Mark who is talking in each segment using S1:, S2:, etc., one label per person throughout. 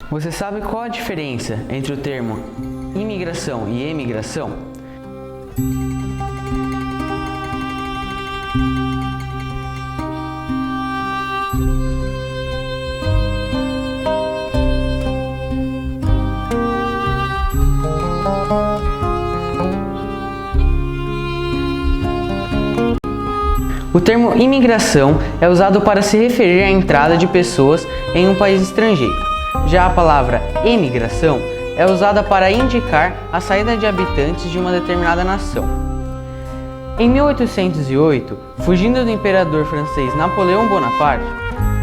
S1: Você sabe qual a diferença entre o termo imigração e emigração? O termo imigração é usado para se referir à entrada de pessoas em um país estrangeiro. Já a palavra emigração é usada para indicar a saída de habitantes de uma determinada nação. Em 1808, fugindo do imperador francês Napoleão Bonaparte,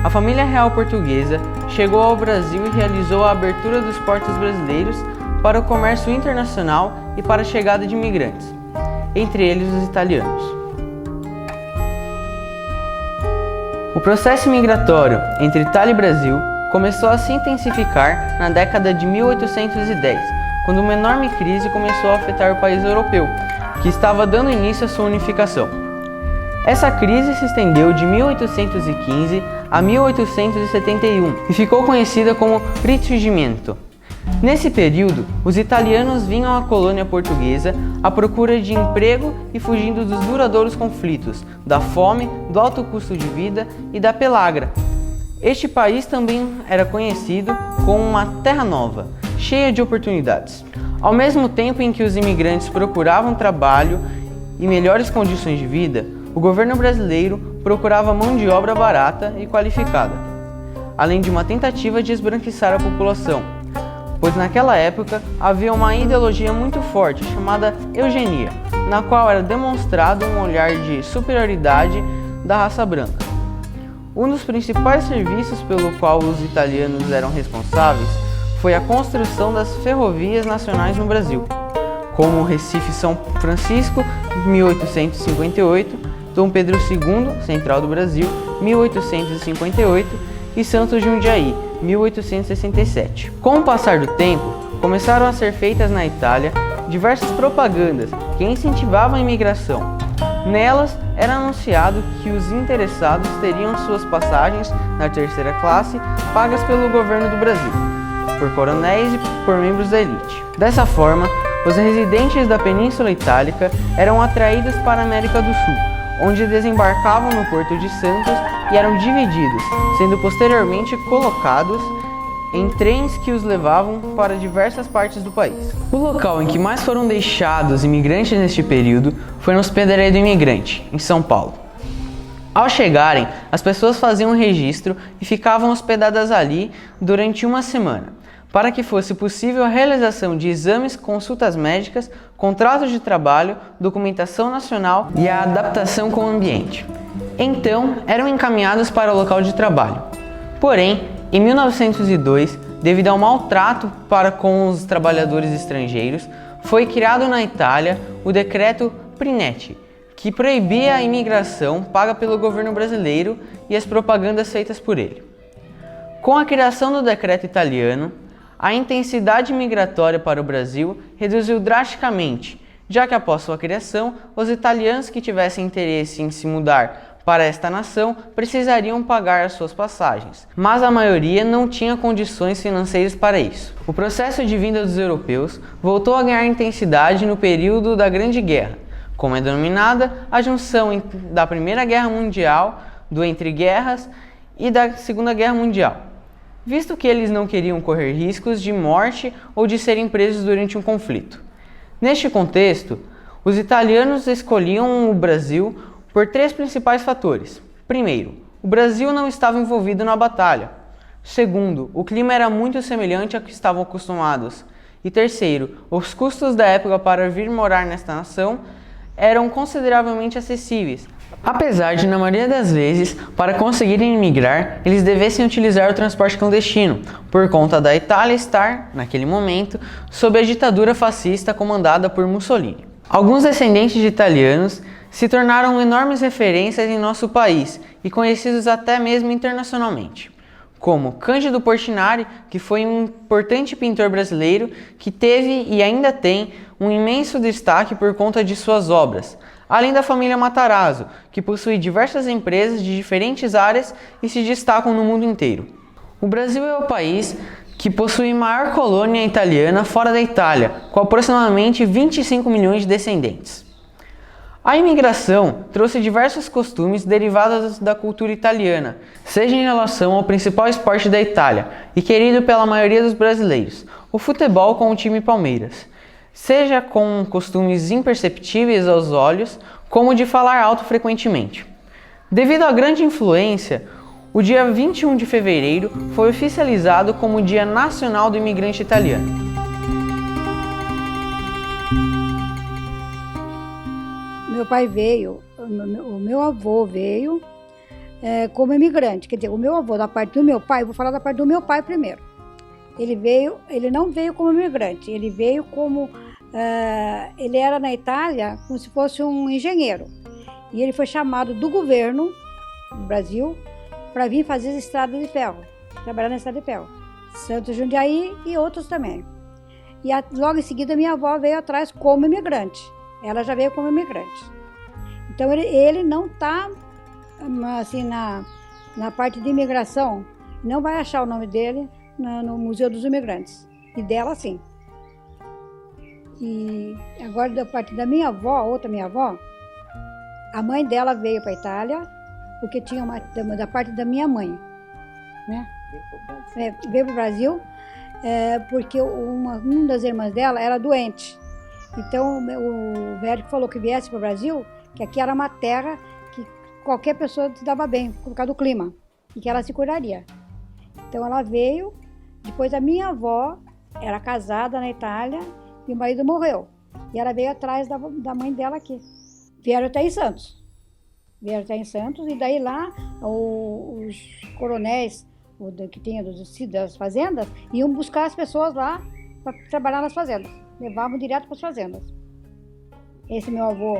S1: a família real portuguesa chegou ao Brasil e realizou a abertura dos portos brasileiros para o comércio internacional e para a chegada de imigrantes, entre eles os italianos. O processo migratório entre Itália e Brasil começou a se intensificar na década de 1810, quando uma enorme crise começou a afetar o país europeu, que estava dando início à sua unificação. Essa crise se estendeu de 1815 a 1871 e ficou conhecida como Risorgimento. Nesse período, os italianos vinham à colônia portuguesa à procura de emprego e fugindo dos duradouros conflitos, da fome, do alto custo de vida e da pelagra. Este país também era conhecido como uma terra nova, cheia de oportunidades. Ao mesmo tempo em que os imigrantes procuravam trabalho e melhores condições de vida, o governo brasileiro procurava mão de obra barata e qualificada, além de uma tentativa de esbranquiçar a população, pois naquela época havia uma ideologia muito forte chamada eugenia, na qual era demonstrado um olhar de superioridade da raça branca. Um dos principais serviços pelo qual os italianos eram responsáveis foi a construção das ferrovias nacionais no Brasil, como Recife-São Francisco, 1858, Dom Pedro II, Central do Brasil, 1858, e Santos Jundiaí, 1867. Com o passar do tempo, começaram a ser feitas na Itália diversas propagandas que incentivavam a imigração. Nelas, era anunciado que os interessados teriam suas passagens na terceira classe pagas pelo governo do Brasil, por coronéis e por membros da elite. Dessa forma, os residentes da Península Itálica eram atraídos para a América do Sul, onde desembarcavam no Porto de Santos e eram divididos, sendo posteriormente colocados em trens que os levavam para diversas partes do país. O local em que mais foram deixados imigrantes neste período foi no Hospedaria do Imigrante, em São Paulo. Ao chegarem, as pessoas faziam um registro e ficavam hospedadas ali durante uma semana, para que fosse possível a realização de exames, consultas médicas, contratos de trabalho, documentação nacional e a adaptação com o ambiente. Então, eram encaminhados para o local de trabalho. Porém, em 1902, devido ao maltrato para com os trabalhadores estrangeiros, foi criado na Itália o Decreto Prinetti, que proibia a imigração paga pelo governo brasileiro e as propagandas feitas por ele. Com a criação do decreto italiano, a intensidade migratória para o Brasil reduziu drasticamente, já que após sua criação, os italianos que tivessem interesse em se mudar para esta nação precisariam pagar as suas passagens, mas a maioria não tinha condições financeiras para isso. O processo de vinda dos europeus voltou a ganhar intensidade no período da Grande Guerra, como é denominada a junção da Primeira Guerra Mundial, do Entre Guerras e da Segunda Guerra Mundial, visto que eles não queriam correr riscos de morte ou de serem presos durante um conflito. Neste contexto, os italianos escolhiam o Brasil por três principais fatores. Primeiro, o Brasil não estava envolvido na batalha. Segundo, o clima era muito semelhante ao que estavam acostumados. E terceiro, os custos da época para vir morar nesta nação eram consideravelmente acessíveis, apesar de, na maioria das vezes, para conseguirem emigrar, eles devessem utilizar o transporte clandestino, por conta da Itália estar, naquele momento, sob a ditadura fascista comandada por Mussolini. Alguns descendentes de italianos se tornaram enormes referências em nosso país e conhecidos até mesmo internacionalmente, como Cândido Portinari, que foi um importante pintor brasileiro que teve e ainda tem um imenso destaque por conta de suas obras, além da família Matarazzo, que possui diversas empresas de diferentes áreas e se destacam no mundo inteiro. O Brasil é o país que possui a maior colônia italiana fora da Itália, com aproximadamente 25 milhões de descendentes. A imigração trouxe diversos costumes derivados da cultura italiana, seja em relação ao principal esporte da Itália e querido pela maioria dos brasileiros, o futebol com o time Palmeiras, seja com costumes imperceptíveis aos olhos, como o de falar alto frequentemente. Devido à grande influência, o dia 21 de fevereiro foi oficializado como o Dia Nacional do Imigrante Italiano.
S2: Meu pai veio, o meu avô veio como imigrante, quer dizer, o meu avô da parte do meu pai, vou falar da parte do meu pai primeiro. Ele não veio como imigrante, ele veio como, ele era na Itália como se fosse um engenheiro. E ele foi chamado do governo do Brasil para vir fazer as estradas de ferro, trabalhar na estrada de ferro. Santos Jundiaí e outros também. E logo em seguida minha avó veio atrás como imigrante. Ela já veio como imigrante. Então ele não está assim, na parte de imigração, não vai achar o nome dele no Museu dos Imigrantes. E dela sim. E agora da parte da minha avó, outra minha avó, a mãe dela veio para a Itália, porque tinha da parte da minha mãe, né? Veio para o Brasil, porque uma das irmãs dela era doente. Então o médico falou que viesse para o Brasil, que aqui era uma terra que qualquer pessoa se dava bem, por causa do clima, e que ela se curaria. Então ela veio, depois a minha avó era casada na Itália e o marido morreu. E ela veio atrás da mãe dela aqui. Vieram até em Santos. E daí lá os coronéis que tinha das fazendas iam buscar as pessoas lá para trabalhar nas fazendas. Levavam direto para as fazendas. Esse meu avô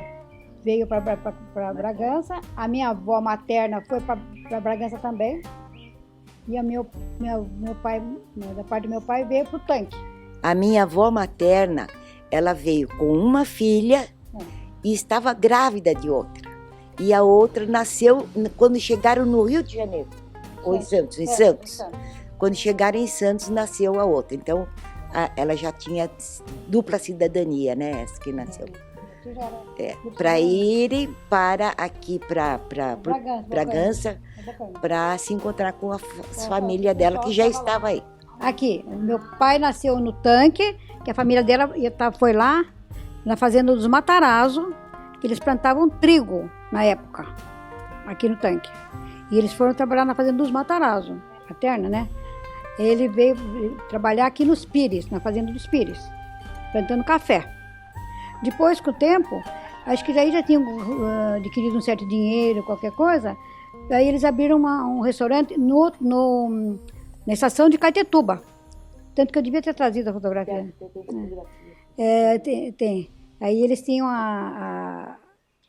S2: veio para Bragança, a minha avó materna foi para Bragança também, e meu pai, da parte do meu pai, veio para o Tanque.
S3: A minha avó materna, ela veio com uma filha e estava grávida de outra. E a outra nasceu quando chegaram no Rio de Janeiro, ou em Santos, em Santos. Quando chegaram em Santos, nasceu a outra. Então, ela já tinha dupla cidadania, né? Essa que nasceu. Para ir para aqui, para Bragança, para se encontrar com a família dela, que já estava aí.
S2: Aqui, meu pai nasceu no Tanque, que a família dela foi lá, na fazenda dos Matarazzo, que eles plantavam trigo na época, aqui no Tanque. E eles foram trabalhar na fazenda dos Matarazzo, materna, né? Ele veio trabalhar aqui nos Pires, na fazenda dos Pires, plantando café. Depois, com o tempo, acho que daí já tinham adquirido um certo dinheiro, qualquer coisa, daí eles abriram um restaurante na estação de Caetetuba. Tanto que eu devia ter trazido a fotografia. Tem. Aí eles tinham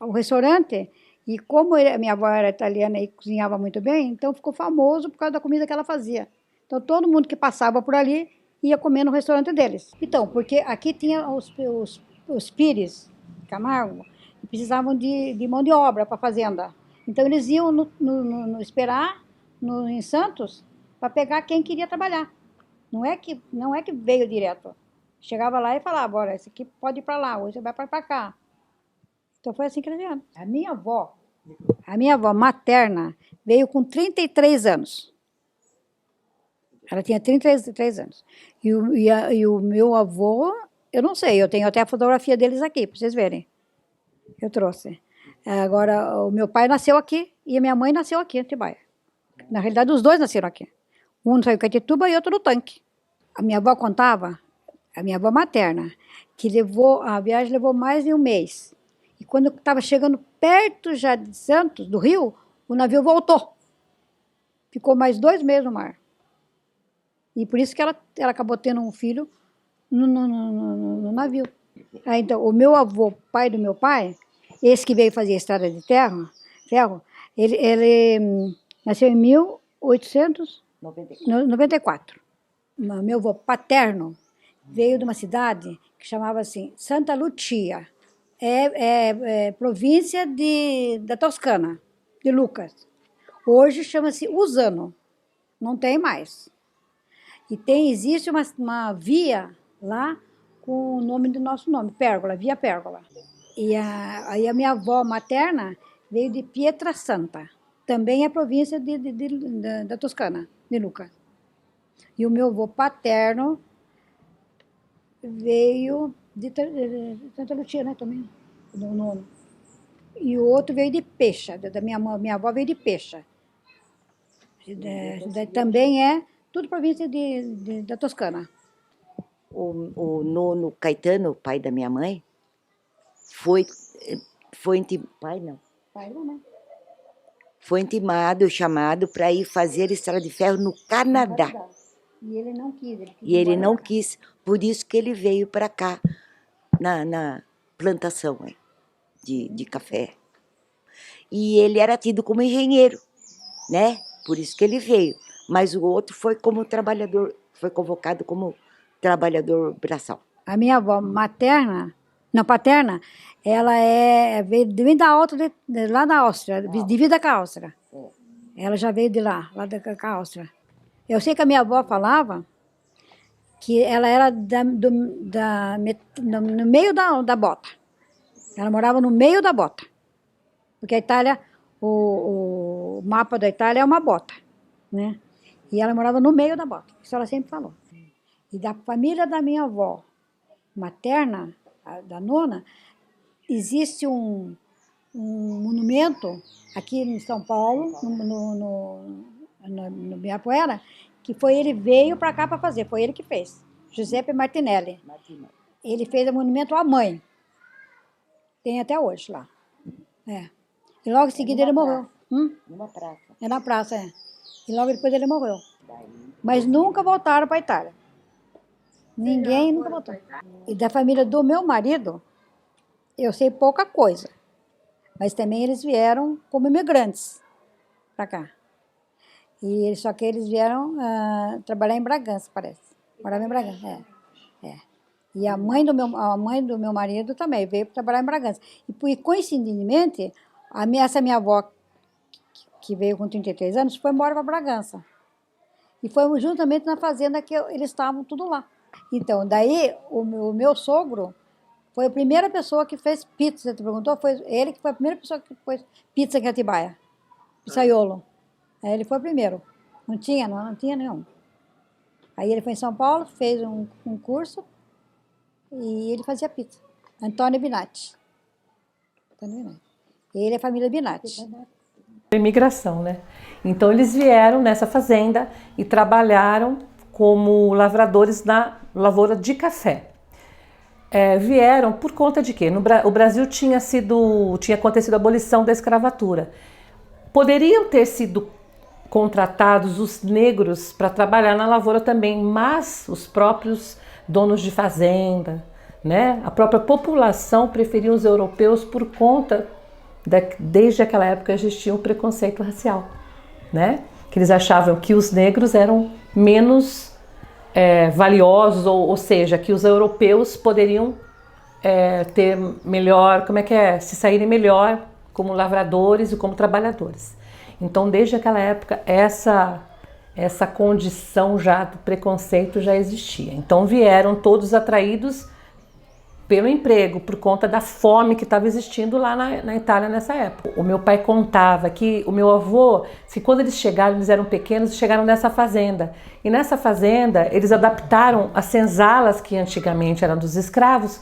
S2: o restaurante, e como a minha avó era italiana e cozinhava muito bem, então ficou famoso por causa da comida que ela fazia. Então todo mundo que passava por ali ia comer no restaurante deles. Então, porque aqui tinha os Pires, Camargo, que precisavam de mão de obra para a fazenda. Então eles iam esperar em Santos para pegar quem queria trabalhar. Não é que veio direto. Chegava lá e falava, bora, esse aqui pode ir para lá, hoje vai para cá. Então foi assim que eles vieram. A minha avó materna veio com 33 anos. Ela tinha 33 anos. E o meu avô, eu não sei, eu tenho até a fotografia deles aqui, para vocês verem. Eu trouxe. Agora, o meu pai nasceu aqui e a minha mãe nasceu aqui em Atibaia. Na realidade, os dois nasceram aqui. Um saiu em Caetetuba e outro no Tanque. A minha avó contava, a minha avó materna, que a viagem levou mais de um mês. E quando estava chegando perto já de Santos, do Rio, o navio voltou. Ficou mais 2 meses no mar. E por isso que ela acabou tendo um filho no navio. Então, o meu avô, pai do meu pai, esse que veio fazer a estrada de ferro, ele nasceu em 1894. Meu avô paterno veio de uma cidade que chamava assim Santa Lucia. Província da Toscana, de Lucas. Hoje chama-se Uzzano. Não tem mais. E existe uma via lá com o nome do nosso nome, Pérgola, Via Pérgola. E aí a minha avó materna veio de Pietrasanta, também é província da Toscana, de Lucca. E o meu avô paterno veio de Santa Lucia, né, também, do nono. E o outro veio de Pecha, da minha avó veio de Pecha. Também é tudo província da Toscana.
S3: O nono Caetano, o pai da minha mãe, foi pai não.
S2: Pai não, né?
S3: Foi intimado, chamado para ir fazer estrada de ferro no Canadá.
S2: E ele não quis.
S3: Ele não quis, por isso que ele veio para cá, na plantação de café. E ele era tido como engenheiro, né? Por isso que ele veio. Mas o outro foi como trabalhador, foi convocado como trabalhador braçal.
S2: A minha avó paterna, ela veio da lá da Áustria, divisa com a Áustria. Ela já veio de lá da Áustria. Eu sei que a minha avó falava que ela era no meio da bota. Ela morava no meio da bota. Porque a Itália, o mapa da Itália é uma bota, né? E ela morava no meio da bota. Isso ela sempre falou. E da família da minha avó materna, da nona, existe um monumento aqui em São Paulo, no Ibirapuera, que ele veio para cá para fazer, foi ele que fez. Giuseppe Martinelli. Ele fez o monumento à mãe. Tem até hoje lá. É. E logo em seguida ele morreu.
S3: Numa praça.
S2: É na praça, é. E logo depois ele morreu. Mas nunca voltaram para a Itália. Ninguém nunca voltou. E da família do meu marido, eu sei pouca coisa. Mas também eles vieram como imigrantes para cá. Só que eles vieram trabalhar em Bragança, parece. Moravam em Bragança, é. E a mãe do meu marido também veio para trabalhar em Bragança. E coincidentemente, essa minha avó, que veio com 33 anos, foi embora para Bragança. E foi juntamente na fazenda que eles estavam tudo lá. Então, daí, o meu sogro foi a primeira pessoa que fez pizza. Você perguntou? Foi ele que foi a primeira pessoa que fez pizza em Atibaia. Pizzaiolo. Aí ele foi o primeiro. Não tinha nenhum. Aí ele foi em São Paulo, fez um curso e ele fazia pizza. Antônio Binatti. Ele é a família Binatti.
S4: Imigração, né? Então eles vieram nessa fazenda e trabalharam como lavradores na lavoura de café. Vieram por conta de quê? O Brasil tinha acontecido a abolição da escravatura. Poderiam ter sido contratados os negros para trabalhar na lavoura também, mas os próprios donos de fazenda, né? A própria população preferia os europeus por conta desde aquela época existia um preconceito racial, né? Que eles achavam que os negros eram menos valiosos, ou seja, que os europeus poderiam ter melhor, se saírem melhor como lavradores e como trabalhadores. Então, desde aquela época, essa condição já do preconceito já existia. Então, vieram todos atraídos pelo emprego, por conta da fome que estava existindo lá na Itália nessa época. O meu pai contava que o meu avô, que quando eles chegaram, eles eram pequenos, chegaram nessa fazenda. E nessa fazenda, eles adaptaram as senzalas, que antigamente eram dos escravos,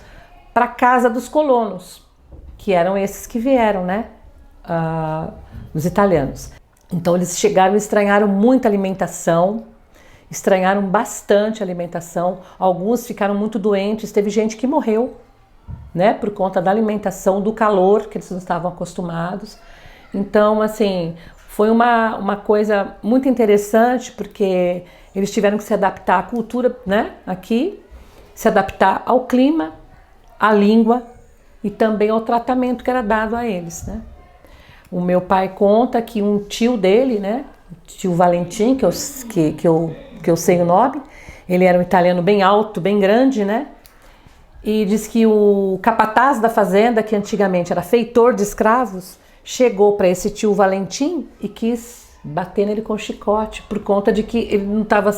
S4: para a casa dos colonos, que eram esses que vieram, né? Os italianos. Então eles chegaram e estranharam muito a alimentação, estranharam bastante a alimentação, alguns ficaram muito doentes, teve gente que morreu, né, por conta da alimentação, do calor que eles não estavam acostumados. Então, assim, foi uma coisa muito interessante, porque eles tiveram que se adaptar à cultura, né, aqui, se adaptar ao clima, à língua e também ao tratamento que era dado a eles, né. O meu pai conta que um tio dele, né, tio Valentim, que eu sei o nome, ele era um italiano bem alto, bem grande, né? E diz que o capataz da fazenda, que antigamente era feitor de escravos, chegou para esse tio Valentim e quis bater nele com chicote, por conta de que ele não estava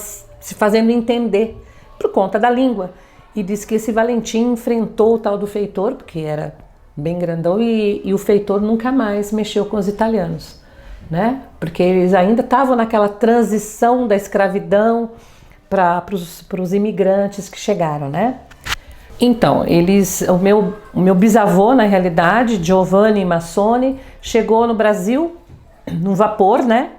S4: se fazendo entender por conta da língua. E diz que esse Valentim enfrentou o tal do feitor, porque era bem grandão, e o feitor nunca mais mexeu com os italianos, né? Porque eles ainda estavam naquela transição da escravidão para os imigrantes que chegaram, né? Então, o meu bisavô, na realidade, Giovanni Massoni, chegou no Brasil no vapor, né?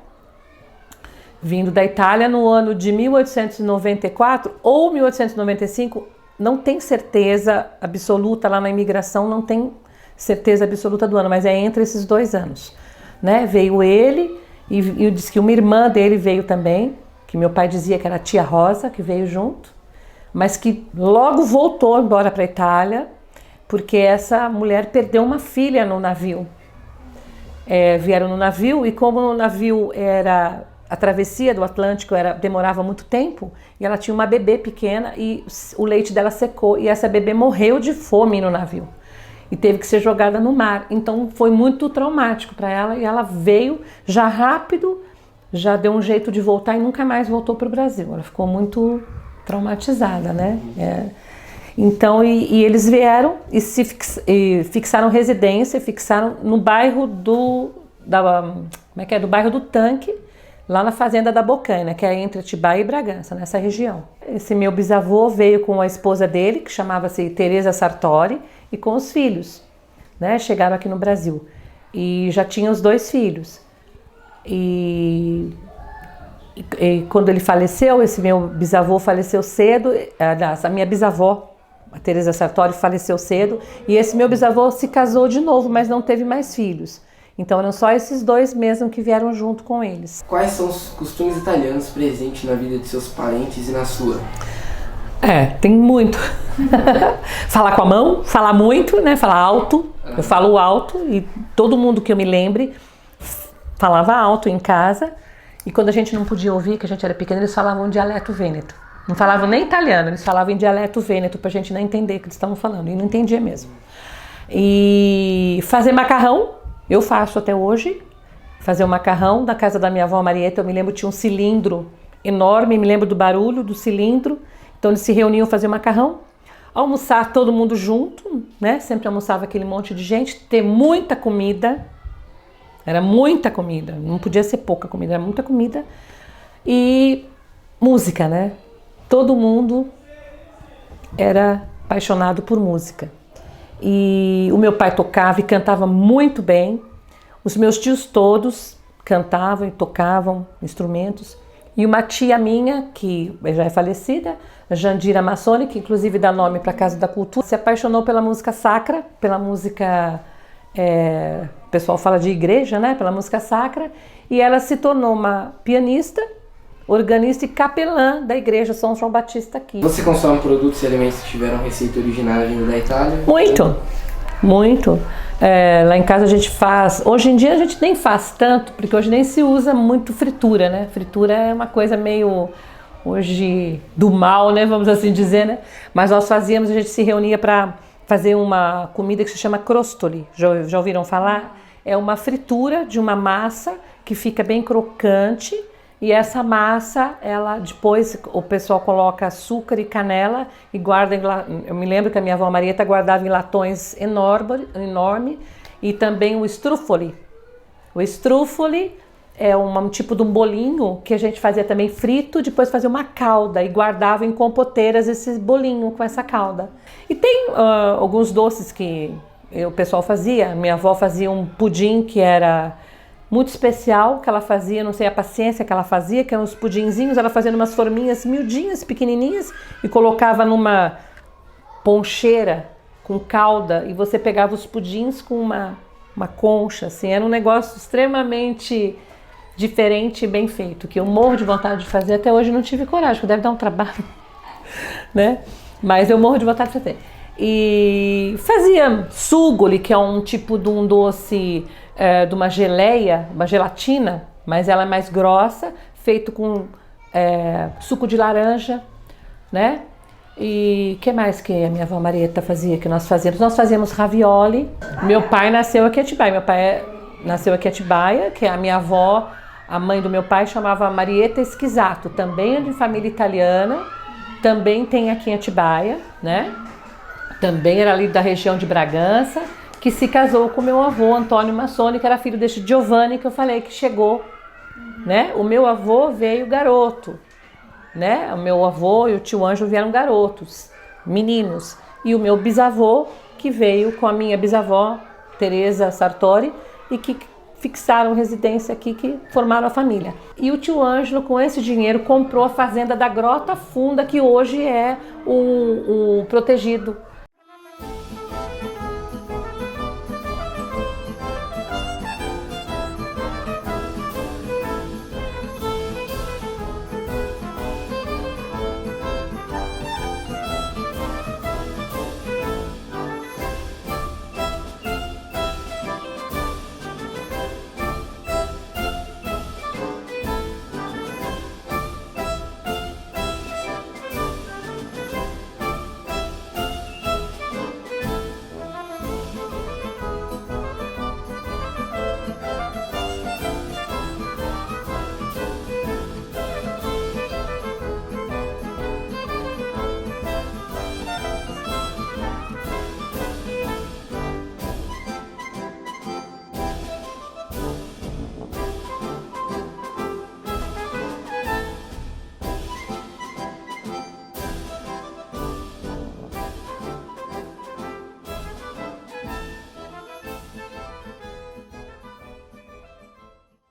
S4: Vindo da Itália no ano de 1894 ou 1895, não tem certeza absoluta lá na imigração, não tem certeza absoluta do ano, mas é entre esses 2 anos, né? Veio ele e eu disse que uma irmã dele veio também, que meu pai dizia que era a tia Rosa, que veio junto, mas que logo voltou embora para a Itália, porque essa mulher perdeu uma filha no navio. Vieram no navio e como o navio era... A travessia do Atlântico demorava muito tempo e ela tinha uma bebê pequena e o leite dela secou e essa bebê morreu de fome no navio e teve que ser jogada no mar. Então foi muito traumático para ela e ela veio já rápido, já deu um jeito de voltar e nunca mais voltou para o Brasil. Ela ficou muito traumatizada, né? Então, e eles vieram e fixaram residência, fixaram no bairro do bairro do Tanque, lá na fazenda da Bocaina, que é entre Atibaia e Bragança, nessa região. Esse meu bisavô veio com a esposa dele, que chamava-se Teresa Sartori, e com os filhos, né? Chegaram aqui no Brasil. E já tinham os 2 filhos. E quando ele faleceu, esse meu bisavô faleceu cedo, aliás, a minha bisavó, a Teresa Sartori, faleceu cedo, e esse meu bisavô se casou de novo, mas não teve mais filhos. Então eram só esses 2 mesmo que vieram junto com eles.
S1: Quais são os costumes italianos presentes na vida de seus parentes e na sua?
S4: Tem muito. Falar com a mão, falar muito, né? Falar alto. Eu falo alto e todo mundo que eu me lembre falava alto em casa. E quando a gente não podia ouvir, que a gente era pequeno, eles falavam dialeto vêneto. Não falavam nem italiano, eles falavam em dialeto vêneto pra gente não entender o que eles estavam falando. E não entendia mesmo. E fazer macarrão. Eu faço até hoje, fazer o macarrão da casa da minha avó Marieta. Eu me lembro, tinha um cilindro enorme, me lembro do barulho do cilindro. Então eles se reuniam fazer o macarrão. Almoçar todo mundo junto, né? Sempre almoçava aquele monte de gente. Ter muita comida. Era muita comida, não podia ser pouca comida, era muita comida. E música, né? Todo mundo era apaixonado por música. E o meu pai tocava e cantava muito bem. Os meus tios todos cantavam e tocavam instrumentos. E uma tia minha, que já é falecida, Jandira Massoni, que inclusive dá nome para a Casa da Cultura, se apaixonou pela música sacra, pela música, o pessoal fala de igreja, né? Pela música sacra. E ela se tornou uma pianista, organista e capelã da igreja São João Batista aqui.
S1: Você consome produtos e alimentos que tiveram receita originária vindo da Itália?
S4: Muito, muito. Lá em casa a gente faz, hoje em dia a gente nem faz tanto, porque hoje nem se usa muito fritura, né? Fritura é uma coisa meio, hoje, do mal, né? Vamos assim dizer, né? Mas nós fazíamos, a gente se reunia para fazer uma comida que se chama crostoli. Já ouviram falar? É uma fritura de uma massa que fica bem crocante. E essa massa, ela depois o pessoal coloca açúcar e canela e guarda eu me lembro que a minha avó Marieta guardava em latões enorme e também o strufoli. O strufoli é um tipo de um bolinho que a gente fazia também frito, depois fazia uma calda e guardava em compoteiras esse bolinho com essa calda. E tem alguns doces que o pessoal fazia. Minha avó fazia um pudim que era muito especial, que ela fazia, não sei a paciência que ela fazia, que eram uns pudinzinhos, ela fazia umas forminhas miudinhas, pequenininhas, e colocava numa poncheira com calda, e você pegava os pudins com uma concha, assim, era um negócio extremamente diferente e bem feito, que eu morro de vontade de fazer, até hoje não tive coragem, porque deve dar um trabalho, né? Mas eu morro de vontade de fazer. E fazia sugoli, que é um tipo de um doce, de uma geleia, uma gelatina, mas ela é mais grossa, feito com suco de laranja, né? E o que mais que a minha avó Marieta fazia, que nós fazíamos? Nós fazíamos ravioli. Meu pai nasceu aqui em Atibaia, que a minha avó A mãe do meu pai chamava Marieta Esquisato, também é de família italiana, também tem aqui em Atibaia, né? Também era ali da região de Bragança, que se casou com meu avô Antônio Massoni, que era filho desse Giovanni que eu falei que chegou, né? O meu avô veio garoto, né? O meu avô e o tio Ângelo vieram garotos, meninos, e o meu bisavô que veio com a minha bisavó Teresa Sartori e que fixaram residência aqui, que formaram a família. E o tio Ângelo, com esse dinheiro, comprou a fazenda da Grota Funda, que hoje é o protegido